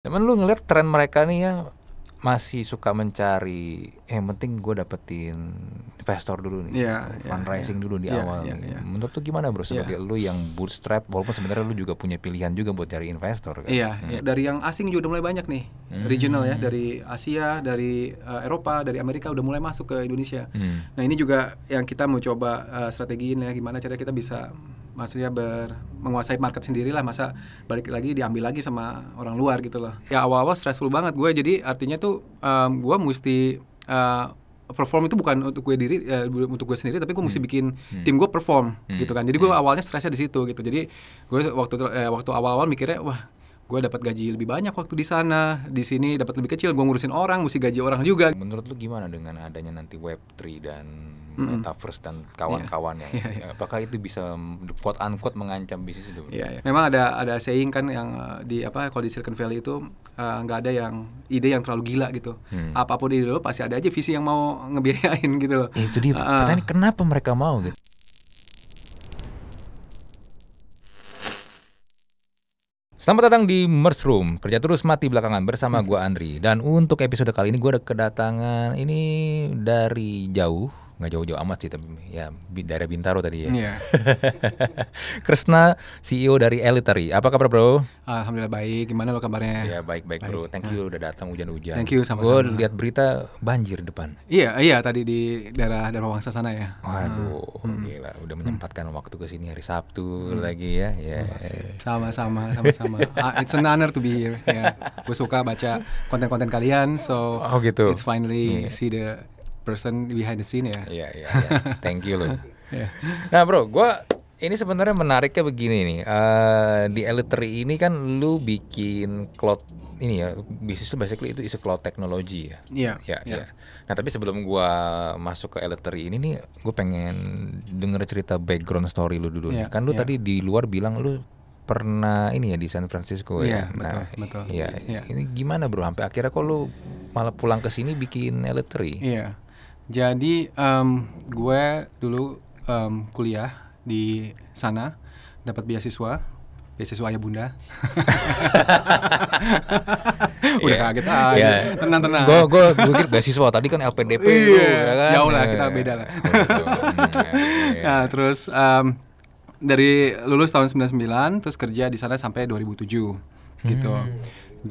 Cuman lu ngeliat tren mereka nih ya masih suka mencari, yang penting gue dapetin investor dulu nih, fundraising dulu di awal nih. Menurut lu gimana bro, sebagai lu yang bootstrap, walaupun sebenarnya lu juga punya pilihan juga buat cari investor kan? Dari yang asing juga udah mulai banyak nih, regional ya, dari Asia, dari Eropa, dari Amerika udah mulai masuk ke Indonesia. Nah ini juga yang kita mau coba strategiin ya, gimana cara kita bisa maksudnya menguasai market sendiri lah, masa balik lagi diambil lagi sama orang luar gitu loh. Ya awal-awal stressful banget gue, jadi artinya tuh gue mesti perform itu bukan untuk untuk gue sendiri, tapi gue mesti bikin tim gue perform gitu kan. Jadi gue awalnya stresnya di situ gitu. Jadi gue waktu awal-awal mikirnya, wah gue dapat gaji lebih banyak waktu di sana, di sini dapat lebih kecil, gue ngurusin orang, mesti gaji orang juga. Menurut lu gimana dengan adanya nanti Web3 dan Metaverse dan kawan-kawannya? Apakah itu bisa quote unquote mengancam bisnis itu? Memang ada saying kan yang kalau di Silicon Valley itu nggak ada yang ide yang terlalu gila gitu. Apapun ide lo pasti ada aja visi yang mau ngebiayain gitu loh. Itu dia. Pertanyaan kenapa mereka mau gitu? Selamat datang di Merge Room, kerja terus mati belakangan bersama gue Andri. Dan untuk episode kali ini gue ada kedatangan ini dari jauh, nggak jauh-jauh amat sih, tapi ya daerah Bintaro tadi ya. Kresna, CEO dari Elitery. Apa kabar bro? Alhamdulillah baik, gimana lo kabarnya? Ya baik bro, thank you udah datang hujan-hujan. Thank you, sama-sama. Gue lihat berita banjir depan. Iya tadi di daerah Wangsa sana ya. Waduh, gila, udah menyempatkan waktu ke sini hari Sabtu lagi ya. Sama-sama. It's an honor to be here. Gue suka baca konten-konten kalian, so gitu. It's finally see the person behind the scene ya. Iya. Thank you loh. Nah bro, gue ini sebenarnya menariknya begini nih. Di Elitery ini kan lu bikin cloud ini ya, bisnis lu basically itu is a cloud technology ya. Iya. Nah tapi sebelum gue masuk ke Elitery ini nih, gue pengen denger cerita background story lu dulu nih. Kan lu tadi di luar bilang lu pernah ini ya di San Francisco ya. Betul. Ini gimana bro? Sampai akhirnya kok lu malah pulang ke sini bikin Elitery? Iya. Jadi gue dulu kuliah di sana, dapat beasiswa ayah bunda. Udah kaget aja. Tenang. Gue pikir beasiswa tadi kan LPDP ya kan. Jauh lah, kita beda lah. Nah, terus dari lulus tahun 99 terus kerja di sana sampai 2007 gitu.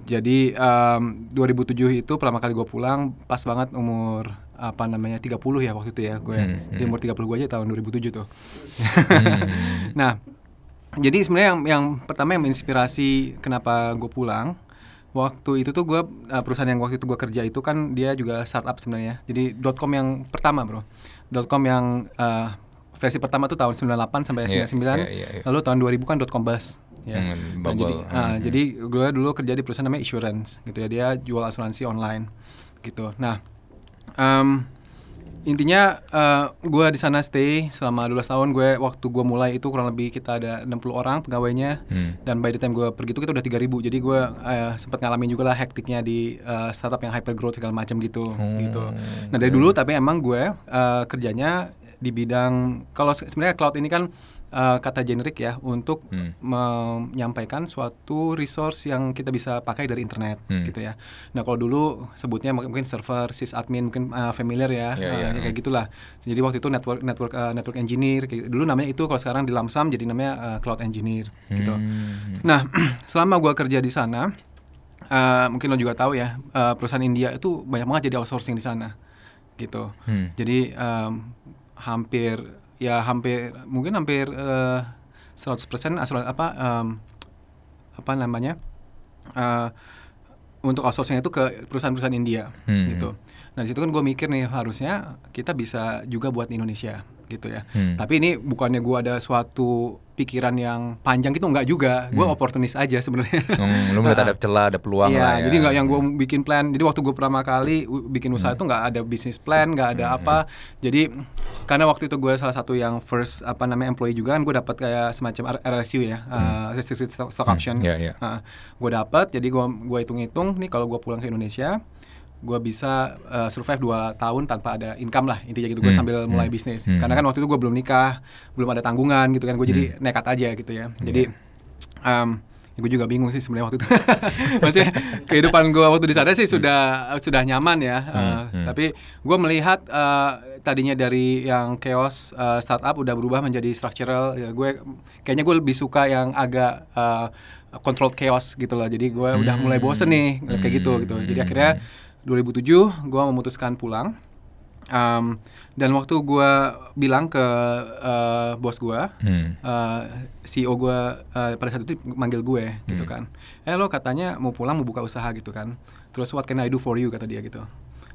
Jadi 2007 itu pertama kali gue pulang pas banget umur 30 ya waktu itu ya gue. Di umur 30 gue aja tahun 2007 tuh. Nah, jadi sebenarnya yang pertama yang menginspirasi kenapa gue pulang, waktu itu tuh gue perusahaan yang waktu itu gue kerja itu kan dia juga startup sebenarnya. Jadi .com yang pertama bro, .com yang versi pertama tuh tahun 98 sampai 99, lalu tahun 2000 kan .com bust. Jadi gue dulu kerja di perusahaan namanya Insurance gitu ya, dia jual asuransi online gitu. Nah intinya gue di sana stay selama 12 tahun. Waktu gue mulai itu kurang lebih kita ada 60 orang pegawainya, dan by the time gue pergi itu kita udah 3.000. Jadi gue sempat ngalamin juga lah hektiknya di startup yang hyper growth segala macam gitu. Nah dari dulu tapi emang gue kerjanya di bidang, kalau sebenarnya cloud ini kan kata generik ya untuk menyampaikan suatu resource yang kita bisa pakai dari internet gitu ya. Nah kalau dulu sebutnya mungkin server, sysadmin, mungkin familiar ya, kayak gitulah. Jadi waktu itu network engineer, dulu namanya itu, kalau sekarang di Lamsam jadi namanya cloud engineer gitu. Nah selama gue kerja di sana, mungkin lo juga tahu ya, perusahaan India itu banyak banget jadi outsourcing di sana gitu. Jadi hampir 100% untuk outsourcing itu ke perusahaan-perusahaan India gitu. Nah di situ kan gue mikir nih, harusnya kita bisa juga buat di Indonesia gitu ya. Tapi ini bukannya gue ada suatu pikiran yang panjang gitu, enggak juga. Gue oportunis aja sebenarnya. Lu melihat ada celah, ada peluang lah ya. Jadi nggak yang gue bikin plan. Jadi waktu gue pertama kali bikin usaha itu nggak ada bisnis plan, nggak ada apa. Jadi karena waktu itu gue salah satu yang first employee juga kan, gue dapat kayak semacam RSU ya, restricted stock option. Gue dapat, jadi gue hitung-hitung nih kalau gue pulang ke Indonesia, gue bisa survive 2 tahun tanpa ada income lah, intinya gitu. Gue sambil mulai bisnis, karena kan waktu itu gue belum nikah, belum ada tanggungan gitu kan. Gue jadi nekat aja gitu ya. Jadi gue juga bingung sih sebenarnya waktu itu. Maksudnya kehidupan gue waktu di sana sih sudah nyaman ya. Tapi gue melihat tadinya dari yang chaos startup udah berubah menjadi structural. Ya, kayaknya gue lebih suka yang agak controlled chaos gitu loh. Jadi gue udah mulai bosen nih kayak gitu. Jadi akhirnya 2007 gue memutuskan pulang. Dan waktu gue bilang ke bos gue, CEO gue pada saat itu manggil gue gitu kan, lo katanya mau pulang mau buka usaha gitu kan, terus what can I do for you kata dia gitu.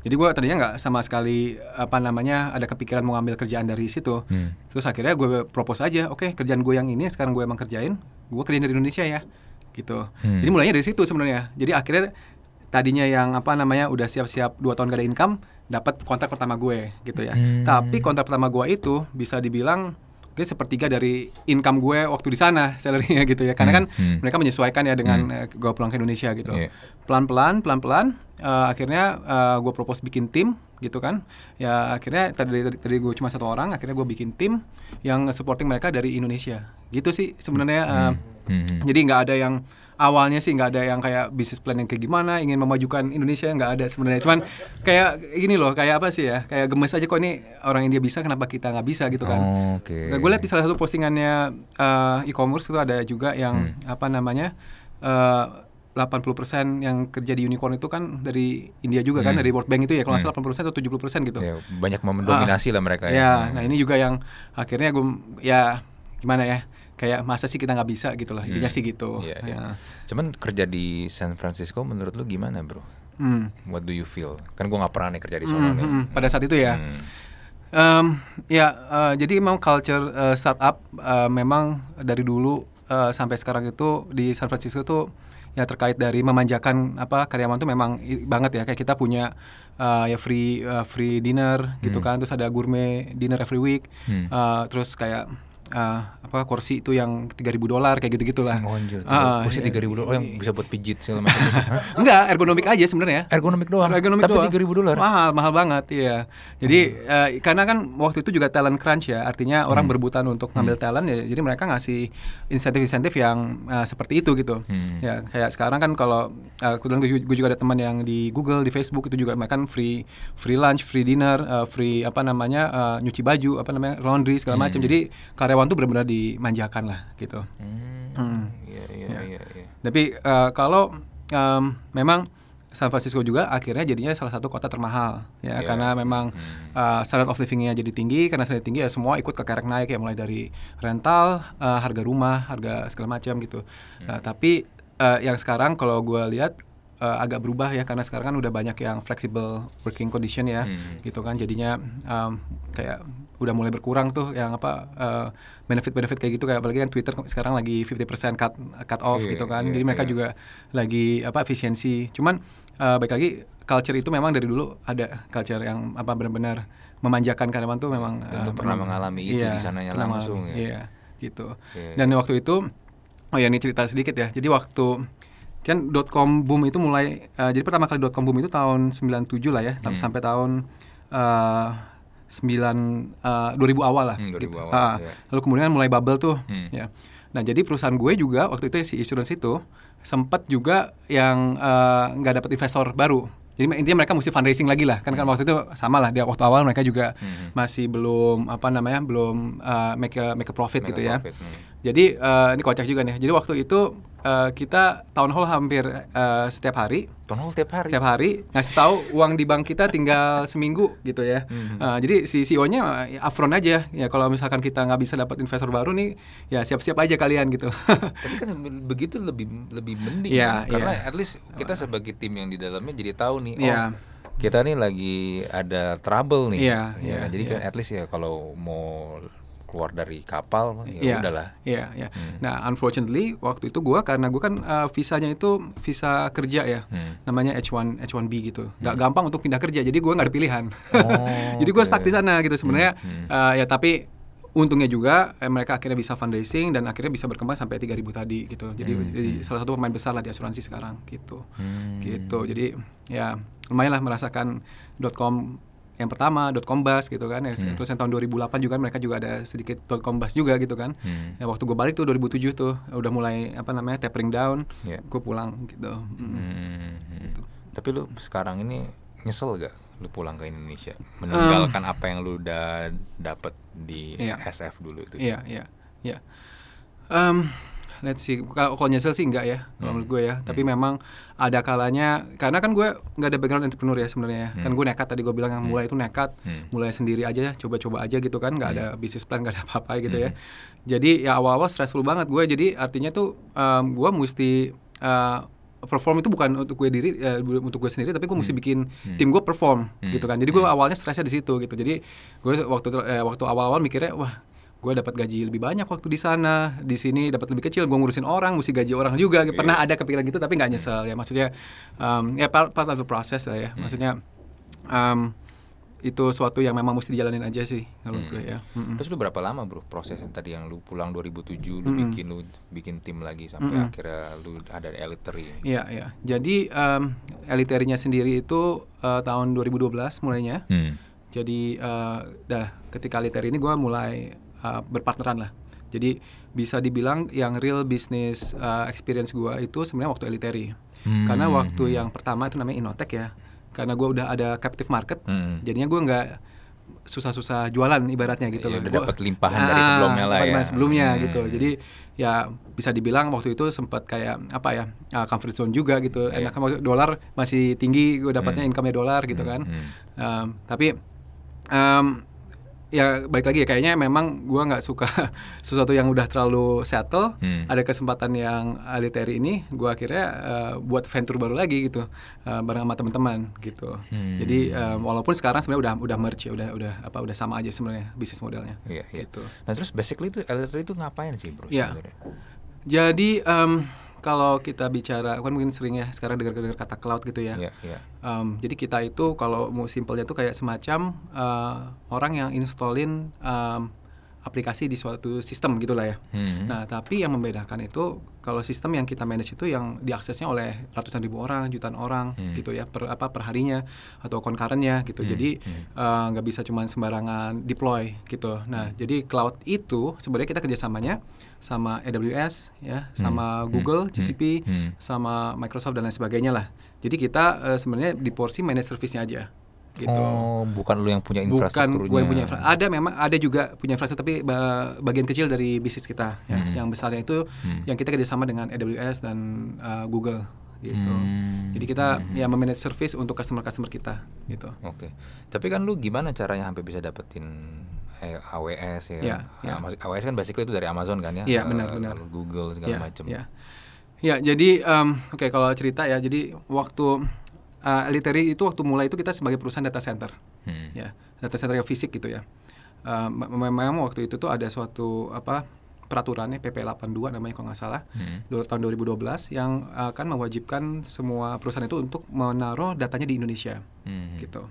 Jadi gue tadinya nggak sama sekali ada kepikiran mau ngambil kerjaan dari situ. Terus akhirnya gue propose aja, oke, kerjaan gue yang ini sekarang gue emang kerjain, gue kerjain dari Indonesia ya gitu. Jadi mulainya dari situ sebenarnya. Jadi akhirnya tadinya yang udah siap-siap 2 tahun gak ada income, dapat kontrak pertama gue gitu ya. Tapi kontrak pertama gue itu bisa dibilang sepertiga dari income gue waktu di sana, salary-nya gitu ya. Karena kan mereka menyesuaikan ya dengan gue pulang ke Indonesia gitu. Pelan-pelan akhirnya gue propose bikin tim gitu kan. Ya akhirnya tadi gue cuma 1 orang, akhirnya gue bikin tim yang supporting mereka dari Indonesia. Gitu sih sebenarnya. Jadi nggak ada yang awalnya sih nggak ada yang kayak bisnis plan yang kayak gimana, ingin memajukan Indonesia, nggak ada sebenarnya. Cuman kayak gini loh, kayak apa sih ya, kayak gemes aja kok ini orang India bisa, kenapa kita nggak bisa gitu kan. Gue lihat di salah satu postingannya e-commerce itu ada juga yang 80% yang kerja di unicorn itu kan dari India juga kan, dari World Bank itu ya, kalau nggak salah 80% atau 70% gitu. Ya, banyak mendominasi lah mereka ya. Nah ini juga yang akhirnya gue ya gimana ya, kayak masa sih kita nggak bisa gitu loh, intinya sih gitu. Ya. Cuman kerja di San Francisco menurut lu gimana bro? What do you feel? Kan gue nggak pernah nih kerja di sana nih. Pada saat itu ya. Jadi memang culture startup memang dari dulu sampai sekarang itu di San Francisco tuh ya terkait dari memanjakan karyawan tuh memang banget ya. Kayak kita punya ya free dinner gitu kan, terus ada gourmet dinner every week, terus kayak kursi itu yang $3,000 kayak gitu-gitulah. Kursi $3,000 yang bisa buat pijit segala macam. Enggak, ergonomik aja sebenarnya. Ergonomik doang. Tapi $3,000. Mahal banget ya. Jadi karena kan waktu itu juga talent crunch ya, artinya orang berebutan untuk ngambil talent ya. Jadi mereka ngasih insentif-insentif yang seperti itu gitu. Ya kayak sekarang kan kalau kebetulan gue juga ada teman yang di Google, di Facebook itu juga mereka kan free lunch, free dinner, free nyuci baju, laundry segala macam. Jadi karyawan tuh benar-benar dimanjakan lah gitu. Iya. Tapi kalau memang San Francisco juga akhirnya jadinya salah satu kota termahal ya, karena memang standard of living-nya jadi tinggi. Karena standar tinggi ya semua ikut kekerek naik ya, mulai dari rental, harga rumah, harga segala macam gitu. Tapi yang sekarang kalau gue lihat agak berubah ya, karena sekarang kan udah banyak yang flexible working condition ya, gitu kan. Jadinya kayak udah mulai berkurang tuh yang benefit-benefit kayak gitu, kayak apalagi kan Twitter sekarang lagi 50% cut off gitu kan. Jadi mereka juga lagi efisiensi. Cuman baik lagi culture itu memang dari dulu ada culture yang benar-benar memanjakan karyawan tuh memang. Pernah mengalami itu di sananya langsung ya. Iya, gitu. Dan waktu itu ini cerita sedikit ya. Jadi waktu kan .com boom itu mulai, jadi pertama kali .com boom itu tahun 97 lah ya, sampai tahun 2000 awal lah. 2000 gitu. awal, Lalu kemudian mulai bubble tuh. Ya. Nah jadi perusahaan gue juga waktu itu si insurance itu sempat juga yang nggak dapat investor baru. Jadi intinya mereka mesti fundraising lagi lah, kan waktu itu sama lah, di waktu awal mereka juga masih belum belum make a profit gitu ya. Jadi ini kocak juga nih. Jadi waktu itu kita town hall hampir setiap hari. Town hall tiap hari. Setiap hari ngasih tahu uang di bank kita tinggal seminggu gitu ya. Jadi si CEO-nya upfront aja ya, kalau misalkan kita nggak bisa dapat investor baru nih ya siap-siap aja kalian gitu. Tapi kan begitu lebih mending kan? Karena at least kita sebagai tim yang di dalamnya jadi tahu nih kita nih lagi ada trouble nih. Jadi kan at least ya kalau mau keluar dari kapal ya udahlah. Nah, unfortunately waktu itu karena gue kan visanya itu visa kerja ya. Namanya H1B gitu. Nggak gampang untuk pindah kerja. Jadi gue nggak ada pilihan. Jadi gue stuck di sana gitu sebenarnya. Ya tapi untungnya juga mereka akhirnya bisa fundraising dan akhirnya bisa berkembang sampai 3.000 tadi gitu. Jadi salah satu pemain besar lah di asuransi sekarang gitu. Gitu. Jadi ya lumayan lah merasakan .com yang pertama .combus gitu kan ya. Terus yang tahun 2008 juga mereka juga ada sedikit .combus juga gitu kan. Ya waktu gue balik tuh 2007 tuh udah mulai tapering down, gue pulang gitu. Gitu. Tapi lu sekarang ini nyesel gak lu pulang ke Indonesia meninggalkan apa yang lu udah dapet di SF dulu itu? Iya. Let's see, kalau nyesel sih enggak ya kalau menurut gue ya. Tapi memang ada kalanya, karena kan gue nggak ada background entrepreneur ya sebenarnya. Kan gue nekat, tadi gue bilang yang mulai itu nekat, mulai sendiri aja, coba-coba aja gitu kan, nggak ada bisnis plan, nggak ada apa-apa gitu ya. Jadi ya awal-awal stressful banget gue. Jadi artinya tuh gue mesti perform itu bukan untuk untuk gue sendiri, tapi gue mesti bikin tim gue perform gitu kan. Jadi gue awalnya stresnya di situ gitu. Jadi gue waktu awal-awal mikirnya, wah gue dapat gaji lebih banyak waktu di sana, di sini dapat lebih kecil, gue ngurusin orang, mesti gaji orang juga. Pernah ada kepikiran gitu, tapi nggak nyesel ya. Maksudnya ya part of the process lah ya. Maksudnya itu suatu yang memang mesti dijalanin aja sih kalau gue ya. Terus lu berapa lama bro prosesnya tadi yang lu pulang 2007 lu bikin tim lagi sampai akhirnya lu ada Elitery? Iya. Jadi Elitery-nya sendiri itu tahun 2012 mulainya. Jadi ketika Elitery ini gue mulai berpartneran lah. Jadi bisa dibilang yang real business experience gue itu sebenarnya waktu Elitery. Karena waktu yang pertama itu namanya Innotech ya. Karena gue udah ada captive market, jadinya gue nggak susah-susah jualan ibaratnya gitu loh. Udah dapat limpahan dari sebelumnya lah ya. Sebelumnya gitu. Jadi ya bisa dibilang waktu itu sempat kayak comfort zone juga gitu. Enak kan dolar masih tinggi, gue dapatnya income-nya dolar gitu kan. Tapi ya balik lagi ya, kayaknya memang gue nggak suka sesuatu yang udah terlalu settle. Ada kesempatan yang Elitery ini, gue akhirnya buat venture baru lagi gitu, bareng sama teman-teman gitu. Jadi walaupun sekarang sebenarnya udah merge ya, udah sama aja sebenarnya bisnis modelnya. Gitu. Nah terus basically itu Elitery itu ngapain sih bro sebenarnya? Jadi kalau kita bicara, kan mungkin sering ya sekarang dengar kata cloud gitu ya. Jadi kita itu kalau mau simpelnya tuh kayak semacam orang yang installin aplikasi di suatu sistem gitulah ya. Nah tapi yang membedakan itu kalau sistem yang kita manage itu yang diaksesnya oleh ratusan ribu orang, jutaan orang gitu ya per harinya atau concurrentnya gitu. Jadi nggak bisa cuma sembarangan deploy gitu. Nah jadi cloud itu sebenarnya kita kerjasamanya sama AWS ya, sama Google, GCP, sama Microsoft dan lain sebagainya lah. Jadi kita sebenarnya di porsi managed service-nya aja. Gitu. Oh, bukan lu yang punya infrastrukturnya. Bukan gue yang punya infrastruktur. Memang ada juga punya infrastruktur, tapi bagian kecil dari bisnis kita ya. Yang besarnya itu yang kita kerjasama dengan AWS dan Google gitu. Jadi kita ya memanage service untuk customer kita gitu. Oke. Tapi kan lu gimana caranya sampai bisa dapetin AWS ya? AWS kan basically itu dari Amazon kan ya? Iya benar. Google segala macam. Ya jadi oke, kalau cerita ya, jadi waktu Elitery itu waktu mulai itu kita sebagai perusahaan data center, ya data center yang fisik gitu ya. Memang waktu itu tuh ada suatu peraturannya PP 82 namanya kalau nggak salah, tahun 2012 yang akan mewajibkan semua perusahaan itu untuk menaruh datanya di Indonesia, gitu.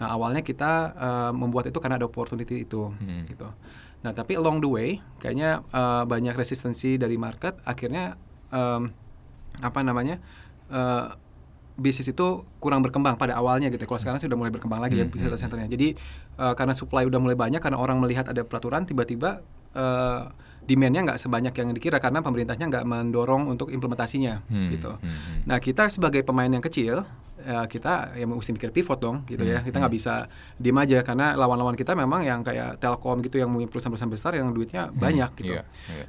Nah awalnya kita membuat itu karena ada opportunity itu, gitu. Nah tapi along the way kayaknya banyak resistensi dari market, akhirnya bisnis itu kurang berkembang pada awalnya gitu. Kalau sekarang sih udah mulai berkembang lagi ya bisnis data centernya. Jadi karena supply udah mulai banyak, karena orang melihat ada peraturan, tiba-tiba demand-nya nggak sebanyak yang dikira karena pemerintahnya nggak mendorong untuk implementasinya gitu. Nah kita sebagai pemain yang kecil, kita ya mesti mikir pivot dong gitu ya. Kita nggak bisa diem aja karena lawan-lawan kita memang yang kayak Telkom gitu, yang punya perusahaan-perusahaan besar yang duitnya banyak gitu.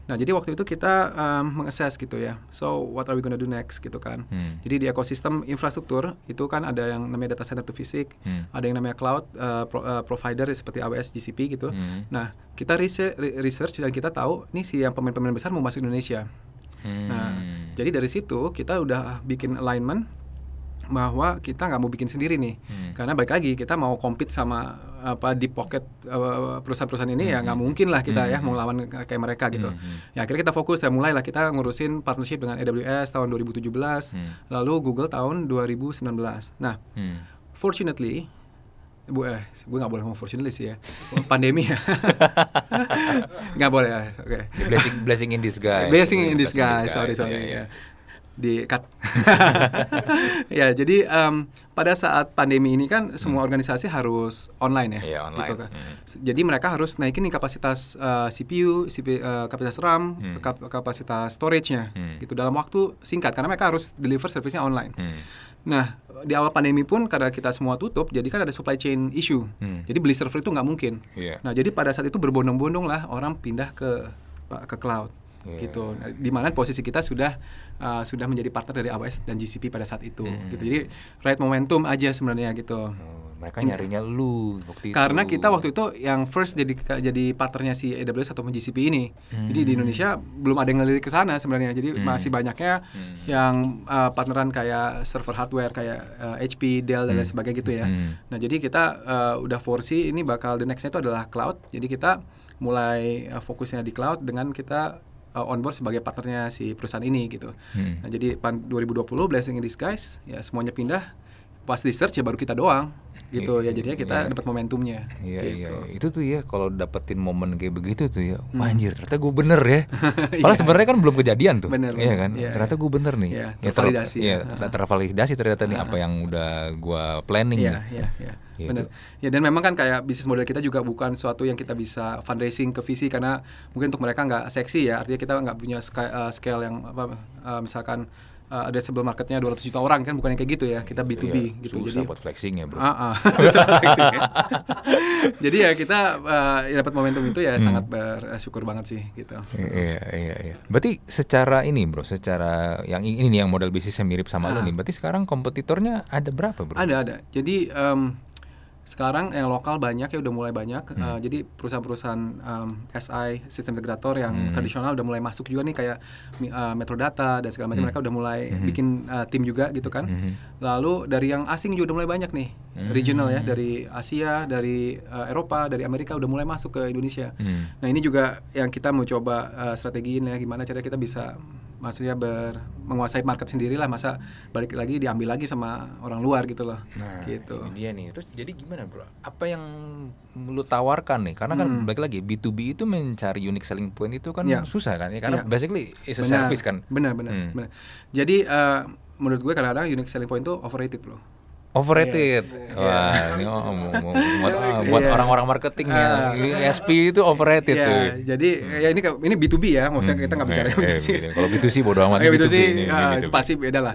Nah jadi waktu itu kita meng-assess gitu ya. So what are we gonna do next gitu kan. Jadi di ekosistem infrastruktur itu kan ada yang namanya data center to fisik, ada yang namanya cloud provider seperti AWS, GCP gitu. Nah kita research dan kita tahu nih si yang pemain-pemain besar mau masuk Indonesia. Nah jadi dari situ kita udah bikin alignment bahwa kita nggak mau bikin sendiri nih, karena balik lagi kita mau compete sama di pocket perusahaan-perusahaan ini ya nggak mungkin lah kita ya mau lawan kayak mereka gitu. Ya akhirnya kita fokus ya, mulailah kita ngurusin partnership dengan AWS tahun 2017, lalu Google tahun 2019. Nah, fortunately gue nggak boleh ngomong fortunately sih ya, pandemi ya. Nggak boleh ya. Blessing in disguise. Blessing in disguise. Sorry. Yeah. di cut. Ya, jadi pada saat pandemi ini kan semua organisasi harus online ya, Iya, online. gitu kan. Jadi mereka harus naikin nih kapasitas CPU, kapasitas RAM, kapasitas storage-nya, gitu dalam waktu singkat karena mereka harus deliver service-nya online. Nah, di awal pandemi pun karena kita semua tutup, jadi kan ada supply chain issue. Jadi beli server itu nggak mungkin. Nah, jadi pada saat itu berbondong-bondong lah orang pindah ke cloud. Gitu. Nah, di mana posisi kita sudah menjadi partner dari AWS dan GCP pada saat itu. Gitu. Jadi right momentum aja sebenarnya gitu. Mereka nyarinya lu waktu itu. Karena kita waktu itu yang first jadi partnernya si AWS atau GCP ini. Jadi di Indonesia belum ada yang ngelirik ke sana sebenarnya. Jadi masih banyaknya yang partneran kayak server hardware kayak HP, Dell dan lain sebagainya gitu ya. Nah, jadi kita udah foresee ini bakal the next-nya itu adalah cloud. Jadi kita mulai fokusnya di cloud dengan kita onboard sebagai partnernya si perusahaan ini gitu. Nah, jadi 2020 blessing in disguise ya semuanya pindah. Pas di search ya baru kita doang gitu ya, jadinya kita dapat momentumnya. Iya. Itu tuh ya kalau dapetin momen kayak begitu tuh ya, anjir ternyata gue bener ya. Padahal sebenarnya kan belum kejadian tuh. Iya kan. Ternyata gue bener nih. Tervalidasi. Tervalidasi ternyata nih apa yang udah gue planning. Iya. Benar. Ya, dan memang kan kayak bisnis model kita juga bukan suatu yang kita bisa fundraising ke VC karena mungkin untuk mereka nggak seksi ya. Artinya kita nggak punya scale yang misalkan addressable marketnya 200 juta orang kan, bukan yang kayak gitu ya, kita B2B gitu. Susah buat flexing ya bro. Susah flexing ya. Jadi ya kita dapat momentum itu ya sangat bersyukur banget sih gitu. Iya. Berarti secara ini bro, secara yang ini nih yang model bisnisnya mirip sama lo nih, berarti sekarang kompetitornya ada berapa bro? Ada. Jadi sekarang yang lokal banyak ya, udah mulai banyak. Jadi perusahaan-perusahaan SI, sistem integrator yang tradisional udah mulai masuk juga nih kayak Metrodata dan segala macam. Mereka udah mulai bikin tim juga gitu kan. Lalu dari yang asing juga udah mulai banyak nih, regional ya, dari Asia, dari Eropa, dari Amerika udah mulai masuk ke Indonesia. Nah, ini juga yang kita mau coba strategiin ya, gimana cara kita bisa maksudnya menguasai market sendiri lah, masa balik lagi diambil lagi sama orang luar gitu loh. Nah, gitu. Ini dia nih. Terus jadi gimana bro? Apa yang lu tawarkan nih? Karena kan balik lagi B2B itu mencari unique selling point itu kan susah kan ya, karena basically is a service kan. Benar. Jadi menurut gue kadang-kadang unique selling point itu overrated bro. Overrated. Wah, ini buat orang-orang marketing ya. ESP itu overrated tuh. Jadi ya ini B2B ya, maksudnya kita nggak bicara B2C. Kalau B2C bodo amat. B2C itu pasti beda lah.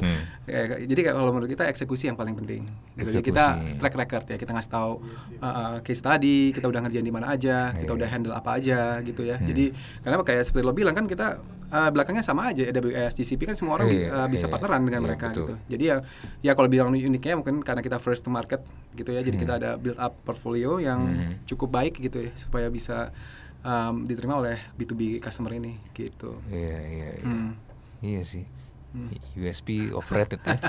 Jadi kalau menurut kita eksekusi yang paling penting. Jadi kita track record ya, kita ngasih tahu case study, kita udah ngerjain di mana aja, kita udah handle apa aja gitu ya. Jadi karena kayak seperti lo bilang kan kita belakangnya sama aja, AWS, GCP kan semua orang bisa partneran dengan mereka gitu. Jadi ya kalau bilang uniknya mungkin karena kita first to market gitu ya, jadi kita ada build up portfolio yang cukup baik gitu ya, supaya bisa diterima oleh B2B customer ini gitu. Iya sih. USP overrated ya.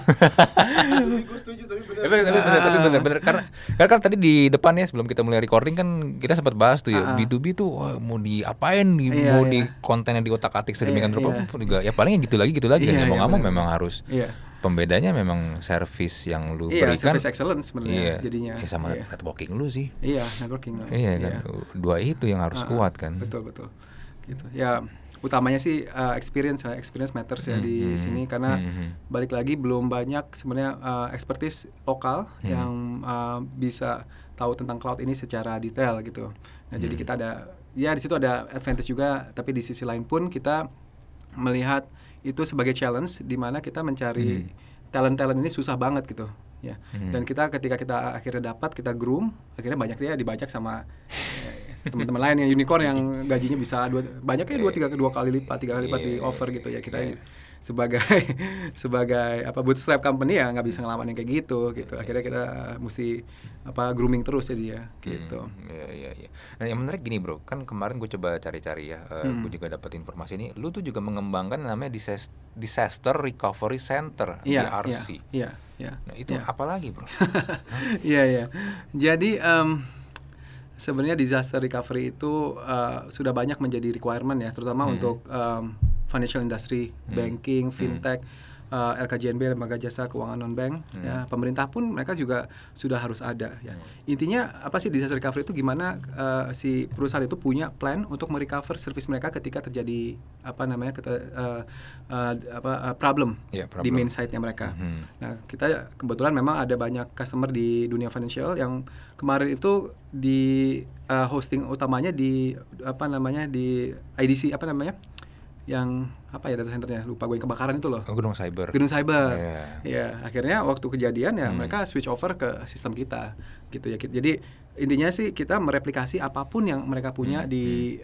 Gue setuju, tapi bener. Karena kan tadi di depan ya sebelum kita mulai recording kan kita sempat bahas tuh ya, B2B tuh mau diapain, mau di konten yang diotak-atik sedemikian rupa juga ya palingnya gitu lagi kan. Mau nggak mau memang harus. Pembedanya memang service yang lu berikan. Service excellence sebenarnya jadinya. Sama networking lu sih. Networking. Iya kan. Dua itu yang harus kuat kan. Betul. Gitu. Ya utamanya sih experience matters ya di sini, karena balik lagi belum banyak sebenarnya expertise lokal yang bisa tahu tentang cloud ini secara detail gitu. Nah, jadi kita ada di situ ada advantage juga, tapi di sisi lain pun kita melihat itu sebagai challenge di mana kita mencari talent ini susah banget gitu ya. Dan ketika kita akhirnya dapat, kita groom, akhirnya banyak dia dibajak sama teman-teman lain yang unicorn yang gajinya bisa banyaknya 2-3 kali lipat di offer gitu ya. Kita sebagai bootstrap company ya nggak bisa ngelawan yang kayak gitu. Akhirnya kita mesti grooming terus ya dia gitu. Iya. Nah, yang menarik gini bro, kan kemarin gue coba cari-cari ya, gue juga dapat informasi ini, lu tuh juga mengembangkan namanya Disaster Recovery Center, DRC. Iya. Nah, itu apa lagi bro? Iya. Jadi sebenarnya disaster recovery itu sudah banyak menjadi requirement ya, terutama untuk financial industry, banking, fintech, LKJNB, Lembaga Jasa Keuangan Non-Bank, ya, pemerintah pun mereka juga sudah harus ada. Ya. Intinya apa sih disaster recovery itu gimana si perusahaan itu punya plan untuk merecover service mereka ketika terjadi problem di main site-nya mereka. Nah, kita kebetulan memang ada banyak customer di dunia financial yang kemarin itu di hosting utamanya di di IDC yang data centernya, lupa gue, yang kebakaran itu loh. Gedung cyber. Ya, akhirnya waktu kejadian ya mereka switch over ke sistem kita gitu ya. Jadi intinya sih kita mereplikasi apapun yang mereka punya di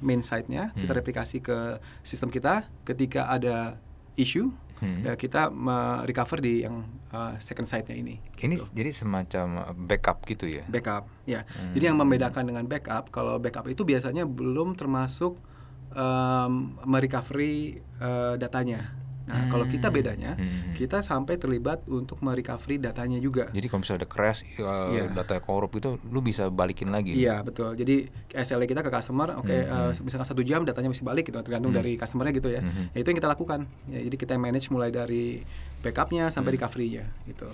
main site-nya, kita replikasi ke sistem kita. Ketika ada issue, ya kita recover di yang second site-nya ini. Ini gitu. Jadi semacam backup gitu ya? Backup, ya. Jadi yang membedakan dengan backup, kalau backup itu biasanya belum termasuk merecovery datanya. Nah, kalau kita bedanya, kita sampai terlibat untuk merecovery datanya juga. Jadi kalau misalnya ada crash, data korup itu, lu bisa balikin lagi? Iya, betul. Jadi SLA kita ke customer, misalkan 1 jam datanya mesti balik gitu, tergantung dari customernya gitu ya. Ya itu yang kita lakukan. Ya, jadi kita manage mulai dari backupnya sampai recovery-nya gitu.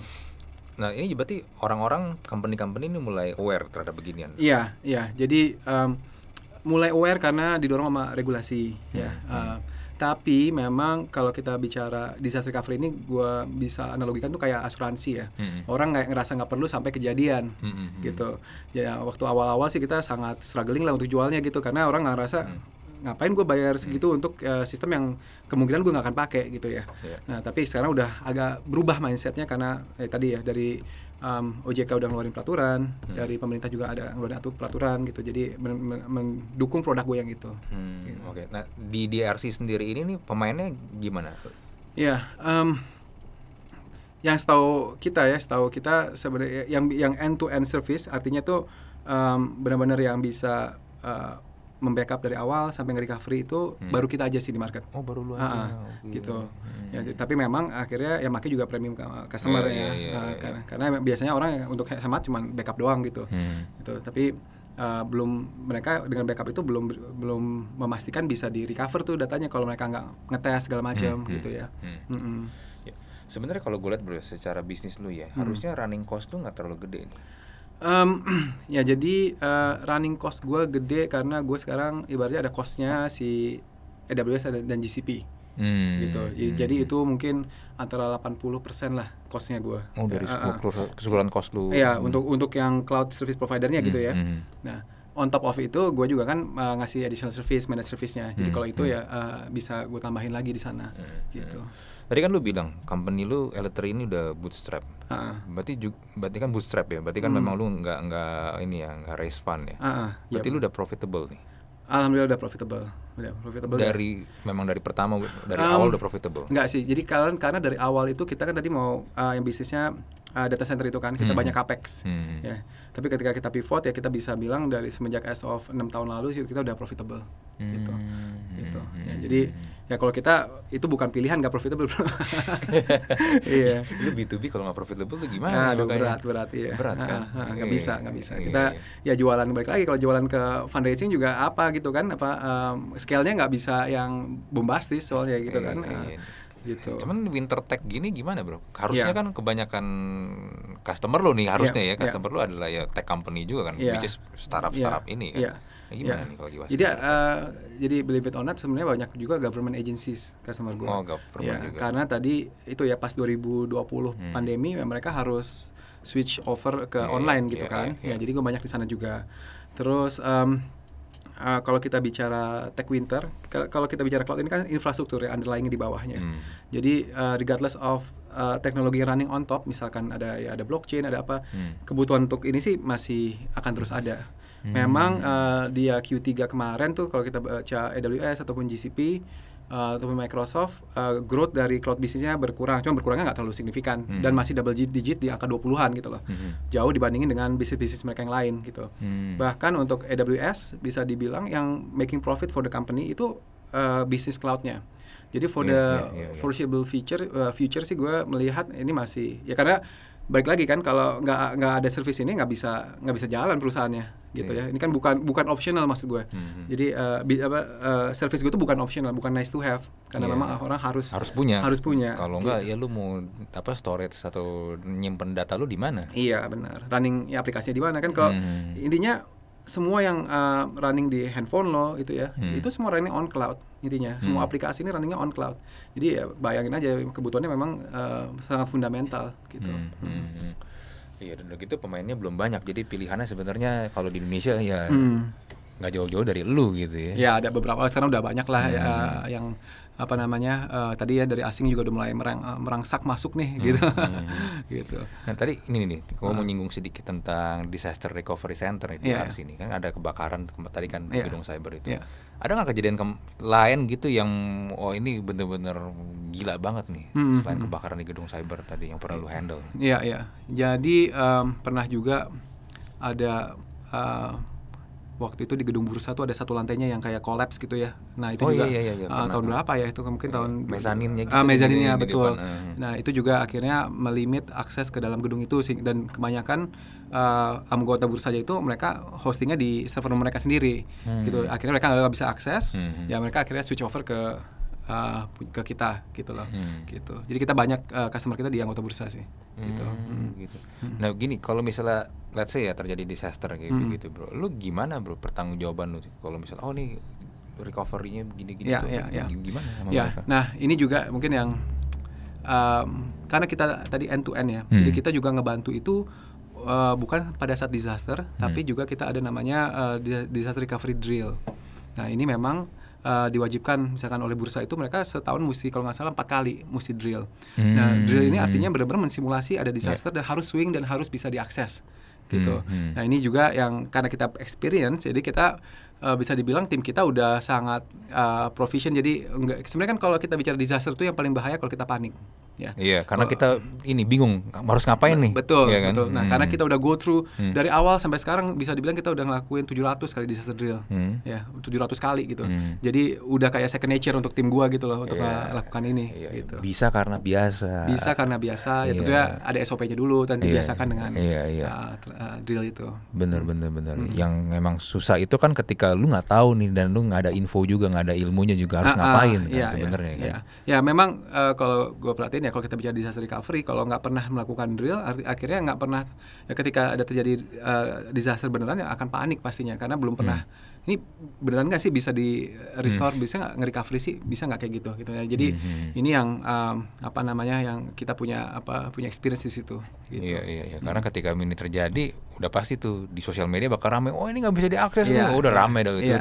Nah, ini berarti orang-orang, company-company ini mulai aware terhadap beginian? Iya. Jadi mulai aware karena didorong sama regulasi ya. Tapi memang kalau kita bicara disaster recovery ini, gue bisa analogikan tuh kayak asuransi ya. Orang ngerasa nggak perlu sampai kejadian gitu. Ya waktu awal-awal sih kita sangat struggling lah untuk jualnya gitu, karena orang ngerasa ngapain gue bayar segitu untuk sistem yang kemungkinan gue nggak akan pakai gitu ya. Nah tapi sekarang udah agak berubah mindsetnya karena tadi ya dari OJK udah ngeluarin peraturan, dari pemerintah juga ada ngeluarin peraturan gitu, jadi mendukung produk gue yang itu. Gitu. Oke. Nah di DRC sendiri ini nih pemainnya gimana? Ya, yang setahu kita sebenarnya yang end to end service, artinya tuh benar-benar yang bisa membackup dari awal sampai nge-recovery itu baru kita aja sih di market. Oh, baru lu aja. Gitu. Ya, tapi memang akhirnya yang pakai juga premium customer karena biasanya orang untuk hemat cuma backup doang gitu. Gitu. Tapi mereka dengan backup itu belum memastikan bisa di recover tuh datanya kalau mereka nggak ngetes segala macam gitu ya. Sebenarnya kalau gue lihat bro, secara bisnis lu ya, harusnya running cost lu nggak terlalu gede nih. Ya jadi running cost gue gede karena gue sekarang ibaratnya ada costnya si AWS dan GCP gitu. Jadi itu mungkin antara 80% lah costnya gue. Oh, dari keseluruhan cost lu? Iya, untuk yang cloud service providernya gitu ya. Nah, on top of itu gue juga kan ngasih additional service, managed service-nya. Jadi kalau itu ya bisa gue tambahin lagi di sana gitu. Tadi kan lu bilang company lu Elytr ini udah bootstrap. Berarti kan bootstrap ya. Berarti kan memang lu nggak raise fund ya. Berarti lu udah profitable nih. Alhamdulillah udah profitable. Memang dari pertama awal udah profitable. Enggak sih. Jadi karena dari awal itu kita kan tadi mau yang bisnisnya data center itu kan kita banyak capex ya. Tapi ketika kita pivot ya kita bisa bilang dari semenjak as of 6 tahun lalu sih kita udah profitable gitu. Ya, jadi ya kalau kita itu bukan pilihan nggak profitable. Iya. Lu B2B kalau nggak profitable tuh gimana? Berat ya. Berat kan? Nggak bisa. Kita ya jualan balik lagi, kalau jualan ke fundraising juga apa gitu kan, scale-nya nggak bisa yang bombastis soalnya gitu kan. Gitu. Cuman winter tech gini gimana bro? Harusnya kan kebanyakan customer lo nih harusnya customer lo adalah ya tech company juga kan, which is startup ini kan. Gimana nih kalau di jadi believe it or not sebenarnya banyak juga government agencies customer gue. Oh, government juga. Karena tadi itu ya pas 2020 pandemi mereka harus switch over ke online gitu kan. Jadi gue banyak di sana juga. Terus kalau kita bicara tech winter, kalau kita bicara cloud ini kan infrastruktur ya underlying di bawahnya. Jadi regardless of teknologi running on top, misalkan ada blockchain, ada apa, kebutuhan untuk ini sih masih akan terus ada. Memang di Q3 kemarin tuh kalau kita baca AWS ataupun GCP ataupun Microsoft, growth dari cloud bisnisnya berkurang, cuma berkurangnya nggak terlalu signifikan dan masih double digit di angka 20-an gitu loh. Jauh dibandingin dengan bisnis-bisnis mereka yang lain gitu. Bahkan untuk AWS bisa dibilang yang making profit for the company itu bisnis cloud-nya. Jadi for the foreseeable future sih gue melihat ini masih ya, karena balik lagi kan kalau nggak ada service ini nggak bisa jalan perusahaannya gitu ya. Ini kan bukan optional maksud gue. Jadi service gue tuh bukan optional, bukan nice to have, karena memang orang harus punya. Kalau enggak ya lu mau storage atau nyimpen data lu di mana? Iya benar. Running aplikasinya di mana kan, kalau intinya semua yang running di handphone lo itu ya, itu semua running on cloud intinya. Semua aplikasi ini runningnya on cloud. Jadi ya bayangin aja kebutuhannya memang sangat fundamental gitu. Iya, dan gitu pemainnya belum banyak. Jadi pilihannya sebenarnya kalau di Indonesia ya nggak jauh-jauh dari lu gitu ya. Ya ada beberapa, sekarang udah banyak lah ya, yang tadi ya dari asing juga udah mulai merangsak masuk nih gitu. Gitu. Nah tadi ini nih, gue mau nyinggung sedikit tentang Disaster Recovery Center di DRC ini kan ada kebakaran tadi kan di gedung cyber itu. Ada nggak kejadian lain gitu yang ini bener-bener gila banget nih selain kebakaran di gedung cyber tadi yang pernah lu handle? Iya. Jadi pernah juga ada waktu itu di gedung bursa tuh ada satu lantainya yang kayak collapse gitu ya. Nah itu juga tahun berapa ya, itu mungkin tahun mezaninnya gitu. Mezaninnya betul. Nah itu juga akhirnya melimit akses ke dalam gedung itu, dan kebanyakan anggota bursanya itu mereka hostingnya di server mereka sendiri gitu. Akhirnya mereka nggak bisa akses, ya mereka akhirnya switch over ke kita gitu loh. Gitu. Jadi kita banyak customer kita di anggota bursa sih. Gitu. Gitu. Nah gini, kalau misalnya let's say ya terjadi disaster kayak gitu bro, lu gimana bro pertanggungjawaban lu kalau misalnya nih recovery-nya begini-gini gimana sama mereka? Nah ini juga mungkin yang karena kita tadi end to end ya, jadi kita juga ngebantu itu bukan pada saat disaster, tapi juga kita ada namanya disaster recovery drill. Nah ini memang diwajibkan misalkan oleh bursa itu, mereka setahun mesti kalau nggak salah 4 kali mesti drill. Nah drill ini artinya benar-benar mensimulasi ada disaster dan harus swing dan harus bisa diakses gitu. Nah ini juga yang karena kita experience, jadi kita bisa dibilang tim kita udah sangat proficient. Jadi sebenarnya kan kalau kita bicara disaster itu yang paling bahaya kalau kita panik. Ya. Iya, karena kita ini bingung harus ngapain nih. Betul, ya kan? Betul. Nah, karena kita udah go through dari awal sampai sekarang, bisa dibilang kita udah ngelakuin 700 kali disaster drill. Ya, 700 kali gitu. Jadi udah kayak second nature untuk tim gua gitu loh untuk melakukan ini gitu. Bisa karena biasa. Ya tentunya ada SOP-nya dulu dan dibiasakan dengan drill itu. Bener. Yang memang susah itu kan ketika lu nggak tahu nih dan lu nggak ada info juga, nggak ada ilmunya juga harus ngapain kan sebenarnya kan. Ya, memang kalau gua perhatiin ya, kalau kita bicara disaster recovery, kalau nggak pernah melakukan drill, akhirnya nggak pernah ketika ada terjadi disaster beneran ya akan panik pastinya, karena belum pernah ini beneran nggak sih bisa di restore, bisa nggak nge-recovery sih, bisa nggak kayak gitu ya. Jadi ini yang yang kita punya experience di situ gitu. Iya. Karena ketika ini terjadi udah pasti tuh di sosial media bakal rame, ini nggak bisa diakses udah rame dah itu